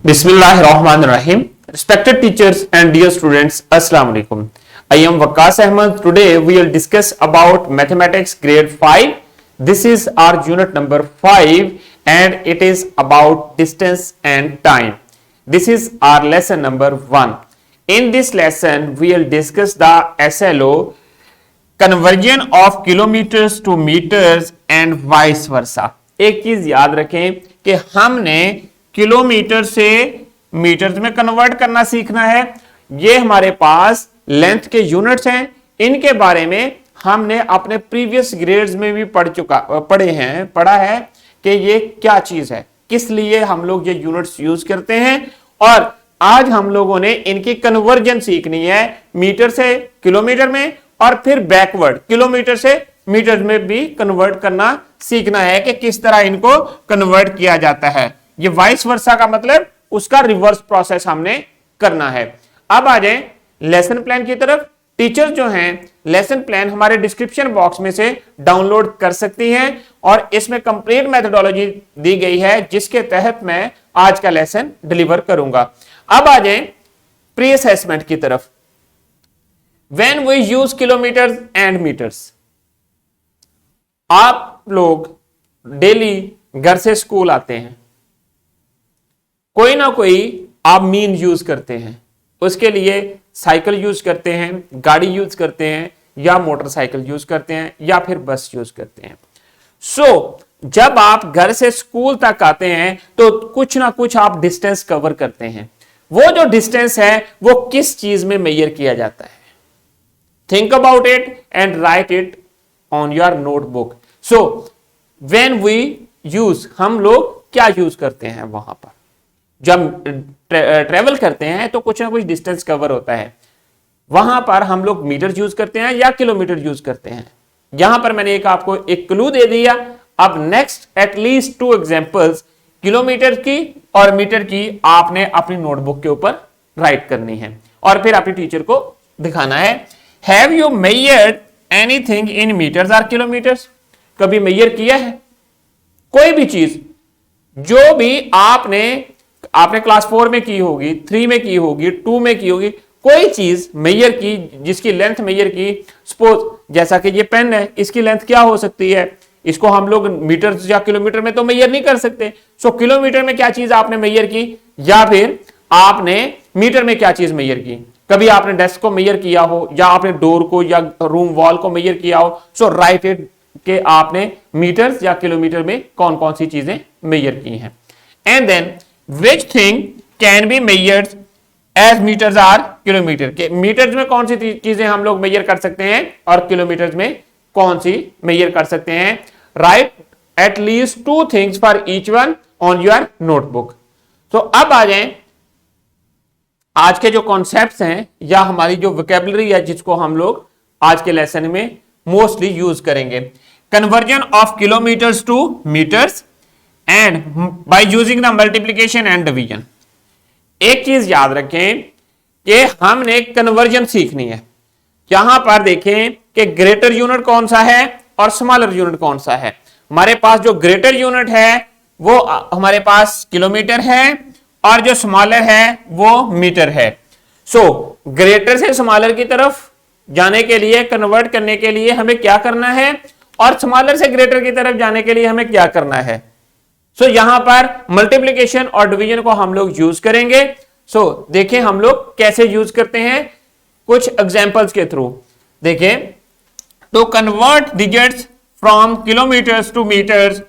Bismillahirrahmanirrahim. Respected teachers and dear students, Assalamu alaikum. I am Waqas Ahmed. Today we will discuss about mathematics grade 5. This is our unit number 5 and it is about distance and time. This is our lesson number 1. In this lesson we will discuss the SLO, conversion of kilometers to meters and vice versa. एक चीज याद रखें कि हमने kilometre से metres में convert करना सीखना है। ये हमारे पास लेंथ के यूनिट्स हैं, इनके बारे में हमने अपने प्रीवियस ग्रेड्स में भी पढ़ा है कि ये क्या चीज है, किस लिए हम लोग ये यूनिट्स यूज करते हैं। और आज हम लोगों ने इनकी कन्वर्जन सीखनी है मीटर से किलोमीटर में और फिर बैकवर्ड किलोमीटर से मीटर में भी कन्वर्ट करना सीखना है कि किस तरह इनको कन्वर्ट किया जाता है। ये वाइस वर्सा का मतलब उसका रिवर्स प्रोसेस हमने करना है। अब आ जाए लेसन प्लान की तरफ। टीचर्स जो हैं लेसन प्लान हमारे डिस्क्रिप्शन बॉक्स में से डाउनलोड कर सकती हैं और इसमें कंप्लीट मेथोडोलॉजी दी गई है जिसके तहत मैं आज का लेसन डिलीवर करूंगा। अब आ जाए प्री असेसमेंट की तरफ। When we use kilometres and metres, आप लोग डेली घर से स्कूल आते हैं, कोई ना कोई आप मीन यूज करते हैं, उसके लिए साइकिल यूज करते हैं, गाड़ी यूज करते हैं या मोटरसाइकिल यूज करते हैं या फिर बस यूज करते हैं। जब आप घर से स्कूल तक आते हैं तो कुछ ना कुछ आप डिस्टेंस कवर करते हैं। वो जो डिस्टेंस है वो किस चीज में मेजर किया जाता है? Think about it and write it on your notebook. When we use, हम लोग क्या यूज करते हैं वहां पर? जब ट्रेवल करते हैं तो कुछ ना कुछ डिस्टेंस कवर होता है, वहां पर हम लोग मीटर यूज करते हैं या किलोमीटर यूज करते हैं। यहां पर मैंने आपको एक क्लू दे दिया। अब नेक्स्ट एटलीस्ट 2 एग्जांपल्स किलोमीटर की और मीटर की आपने अपनी नोटबुक के ऊपर राइट करनी है और फिर अपने टीचर को दिखाना है। Have you measured anything in metres और किलोमीटर्स? कभी मेजर किया है कोई भी चीज? जो भी आपने क्लास 4 में की होगी, 3 में की होगी, 2 में की होगी, कोई चीज मेजर की, जिसकी लेंथ मेजर की। सपोज जैसा कि ये पेन है, इसकी लेंथ क्या हो सकती है? इसको हम लोग मीटर या किलोमीटर में तो मेजर नहीं कर सकते। किलोमीटर में क्या चीज आपने मेजर की या फिर आपने मीटर में क्या चीज मेजर की? कभी आपने डेस्क को मेजर किया हो या आपने डोर को या रूम वॉल को मेजर किया हो। राइट इट कि आपने मीटर्स या किलोमीटर में कौन कौन सी चीजें मेजर की हैं। And then which thing can be measured as meters or kilometer? के मीटर्स में कौन सी चीजें हम लोग मेजर कर सकते हैं और किलोमीटर्स में कौन सी मेजर कर सकते हैं? Right at least 2 things for each one on your notebook. अब आ जाएं आज के जो कॉन्सेप्ट्स हैं या हमारी जो वोकैबुलरी है जिसको हम लोग आज के लेसन में मोस्टली यूज करेंगे। Conversion of kilometres to metres and by using the multiplication and division. एक चीज याद रखें कि हमने कन्वर्जन सीखनी है। यहां पर देखें कि ग्रेटर यूनिट कौन सा है और स्मॉलर यूनिट कौन सा है। हमारे पास जो ग्रेटर यूनिट है वो हमारे पास किलोमीटर है और जो स्मॉलर है वो मीटर है। ग्रेटर से स्मॉलर की तरफ जाने के लिए, कन्वर्ट करने के लिए हमें क्या करना है और स्मॉलर से ग्रेटर की तरफ जाने के लिए हमें क्या करना है? यहां पर मल्टीप्लिकेशन और डिवीजन को हम लोग यूज करेंगे। देखें हम लोग कैसे यूज करते हैं कुछ एग्जांपल्स के थ्रू। देखें, to convert digits from kilometres to metres,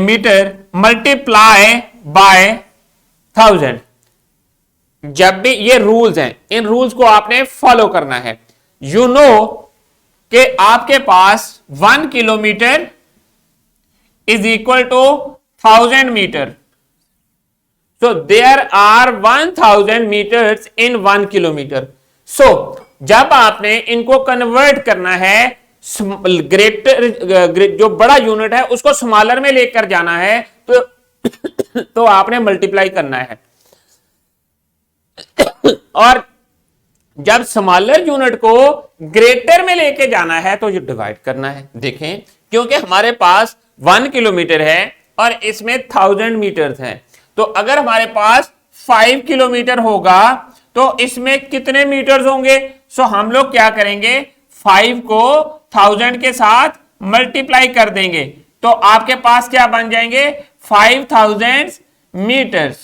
metre multiply by 1000। जब भी ये रूल्स हैं, इन रूल्स को आपने फॉलो करना है। यू नो कि आपके पास 1 kilometre is equal to 1000 meter. There are 1000 meters in 1 kilometer. जब आपने इनको कन्वर्ट करना है, ग्रेटर जो बड़ा यूनिट है उसको स्मॉलर में लेकर जाना है तो आपने मल्टीप्लाई करना है। और जब स्मॉलर यूनिट को ग्रेटर में लेके जाना है तो ये डिवाइड करना है। देखें, क्योंकि हमारे पास 1 किलोमीटर है और इसमें 1000 मीटर्स हैं, तो अगर हमारे पास 5 किलोमीटर होगा तो इसमें कितने मीटर्स होंगे? सो हम लोग क्या करेंगे, 5 को 1000 के साथ मल्टीप्लाई कर देंगे तो आपके पास क्या बन जाएंगे, 5000 मीटर्स।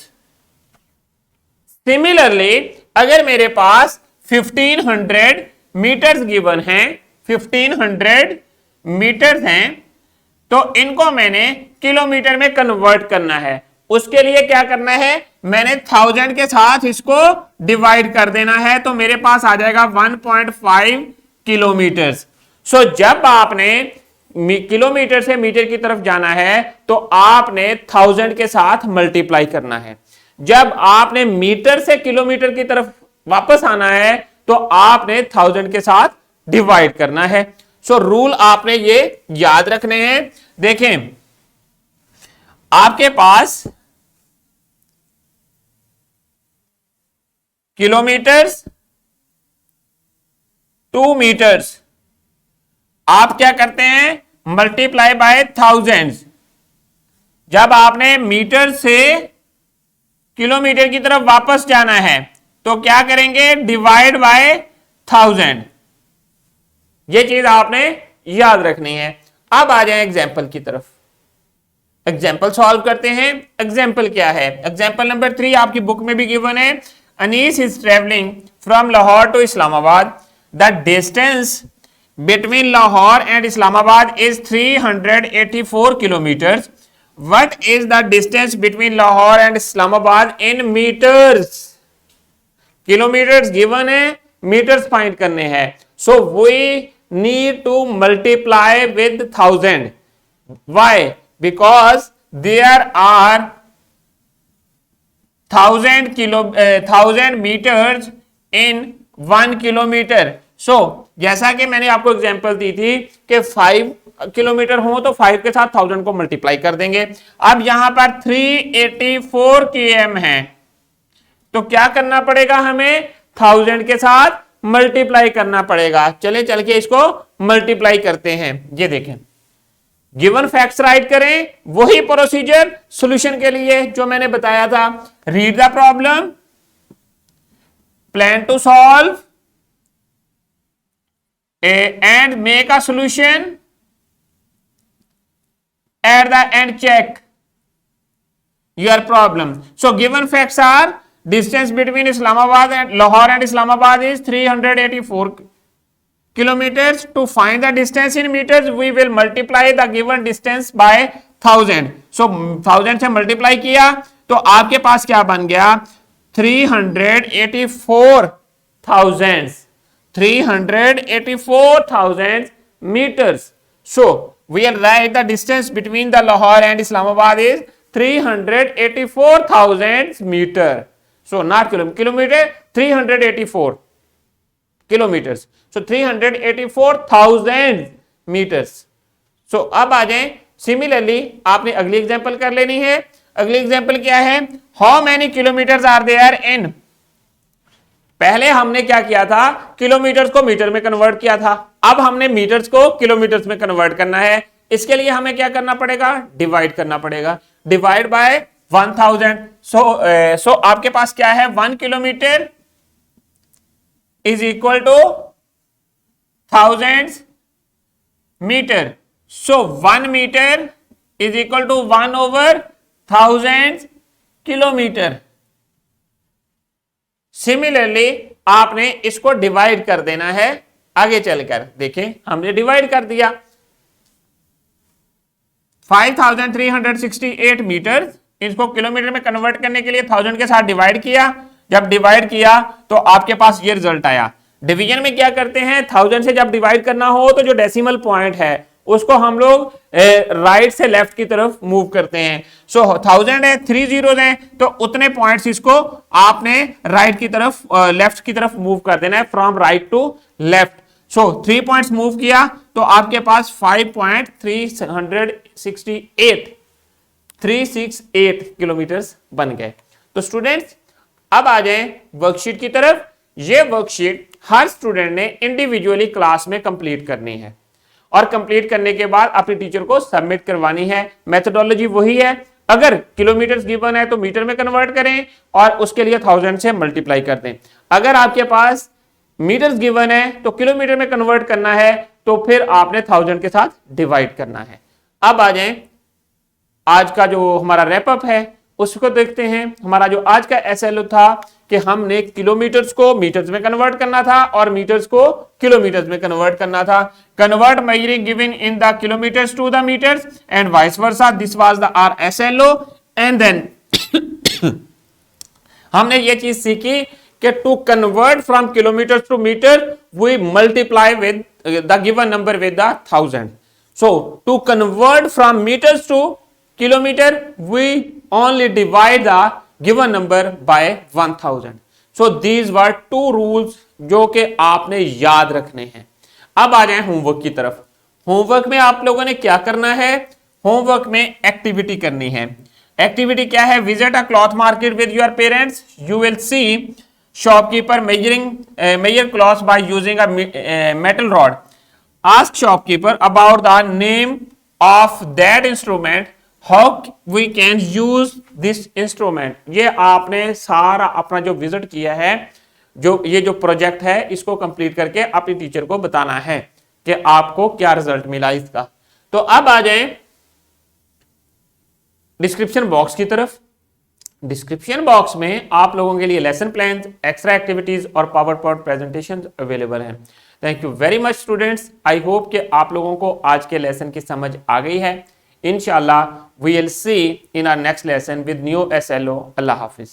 सिमिलरली अगर मेरे पास 1500 मीटर्स गिवन हैं, 1500 मीटर्स हैं, तो इनको मैंने किलोमीटर में कन्वर्ट करना है। उसके लिए क्या करना है, मैंने 1000 के साथ इसको डिवाइड कर देना है तो मेरे पास आ जाएगा 1.5 किलोमीटर। सो जब आपने किलोमीटर से मीटर की तरफ जाना है तो आपने 1000 के साथ मल्टीप्लाई करना है। जब आपने मीटर से किलोमीटर की तरफ वापस आना है तो आपने 1000 के साथ डिवाइड करना है। सो रूल आपने ये याद रखने हैं। देखें, आपके पास किलोमीटर्स, 2 मीटर्स, आप क्या करते हैं, मल्टीप्लाई बाय 1000। जब आपने मीटर से किलोमीटर की तरफ वापस जाना है तो क्या करेंगे, डिवाइड बाय 1000। ये चीज आपने याद रखनी है। अब आ जाए एग्जाम्पल की तरफ, एग्जाम्पल सॉल्व करते हैं। एग्जाम्पल क्या है, एग्जाम्पल नंबर 3 आपकी बुक में भी गिवन है। Anees is travelling from Lahore to Islamabad, the distance between Lahore and Islamabad is 384 kilometers. What is the distance between Lahore and Islamabad in meters? Kilometers given है, meters find करने हैं। So we need to multiply with 1000. Why? Because there are 1000 meters in 1 kilometer. So जैसा कि मैंने आपको example दी थी कि 5 kilometre हो तो 5 के साथ 1000 को मल्टीप्लाई कर देंगे। अब यहां पर 384 km है तो क्या करना पड़ेगा, हमें 1000 के साथ मल्टीप्लाई करना पड़ेगा। चले चल के इसको मल्टीप्लाई करते हैं। ये देखें, गिवन फैक्ट्स राइट करें, वही प्रोसीजर सॉल्यूशन के लिए जो मैंने बताया था। Read the problem, plan to solve and make a solution, at the end check your problem. So given facts are distance between Islamabad and Lahore and Islamabad is 384 kilometers. To find the distance in meters we will multiply the given distance by 1000. So 1000 से multiply किया तो आपके पास क्या बन गया, 384,000 meters. So we will write the distance between the Lahore and Islamabad is 384,000 meter. So not kilometer, 384 kilometers. So 384,000 meters. So अब आ जाएं, similarly आपने अगली एग्जांपल कर लेनी है। अगली एग्जांपल क्या है, how many kilometres are there in. पहले हमने क्या किया था, किलोमीटर्स को मीटर में कन्वर्ट किया था। अब हमने मीटर्स को किलोमीटर्स में कन्वर्ट करना है। इसके लिए हमें क्या करना पड़ेगा, डिवाइड करना पड़ेगा। Divide by 1000। सो आपके पास क्या है, 1 kilometre is equal to 1000 metre. So 1 metre is equal to 1/1000 kilometre. Similarly आपने इसको डिवाइड कर देना है। आगे चलकर देखें, हमने डिवाइड कर दिया 5368 मीटर, इसको किलोमीटर में कन्वर्ट करने के लिए 1000 के साथ डिवाइड किया। जब डिवाइड किया तो आपके पास ये रिजल्ट आया। डिवीजन में क्या करते हैं, 1000 से जब डिवाइड करना हो तो जो डेसिमल पॉइंट है उसको हम लोग राइट से लेफ्ट की तरफ मूव करते हैं। सो 1000 है, 3 जीरोस हैं, तो उतने पॉइंट्स इसको आपने राइट की तरफ लेफ्ट की तरफ मूव कर देना है, from right to left. So 3 points move किया तो आपके पास 5.368 किलोमीटर बन गए। तो स्टूडेंट्स अब आ जाएं वर्कशीट की तरफ। ये वर्कशीट हर स्टूडेंट ने इंडिविजुअली क्लास में कंप्लीट करनी है और कंप्लीट करने के बाद अपने टीचर को सबमिट करवानी है। मेथोडोलॉजी वही है, अगर किलोमीटर गिवन है तो मीटर में कन्वर्ट करें और उसके लिए 1000 से मल्टीप्लाई कर दें। अगर आपके पास मीटर्स गिवन है तो किलोमीटर में कन्वर्ट करना है तो फिर आपने 1000 के साथ डिवाइड करना है। अब आ जाएं आज का जो हमारा रैपअप है उसको देखते हैं। हमारा जो आज का एसएलओ था कि हमने किलोमीटर्स को मीटर्स में कन्वर्ट करना था और मीटर्स को किलोमीटर्स में कन्वर्ट करना था। Convert measuring given in the kilometres to the metres and vice versa, this was the our SLO. And then हमने ये चीज सीखी कि to convert from kilometre to metre we multiply with the given number with the 1000। So to convert from metres to kilometer we only divide the given number by 1000. so these were two rules जो कि आपने याद रखने हैं। अब आ जाए homework की तरफ। होमवर्क में आप लोगों ने क्या करना है? होमवर्क में एक्टिविटी करनी है। एक्टिविटी क्या है? Visit a cloth market with your parents, you will see shopkeeper measure cloth by using a metal rod, ask shopkeeper about the name of that instrument, how we can use this instrument. ये आपने सारा अपना जो visit किया है, जो ये जो प्रोजेक्ट है, इसको कंप्लीट करके अपनी टीचर को बताना है कि आपको क्या रिजल्ट मिला इसका। तो अब आ जाए डिस्क्रिप्शन बॉक्स की तरफ। डिस्क्रिप्शन बॉक्स में आप लोगों के लिए लेसन प्लान, एक्स्ट्रा एक्टिविटीज और पावर पॉइंट प्रेजेंटेशन अवेलेबल हैं। Thank you very much students. I hope कि आप लोगों को आज के लेसन की समझ आ गई है। Inshallah, we will see in our next lesson with new SLO. Allah Hafiz.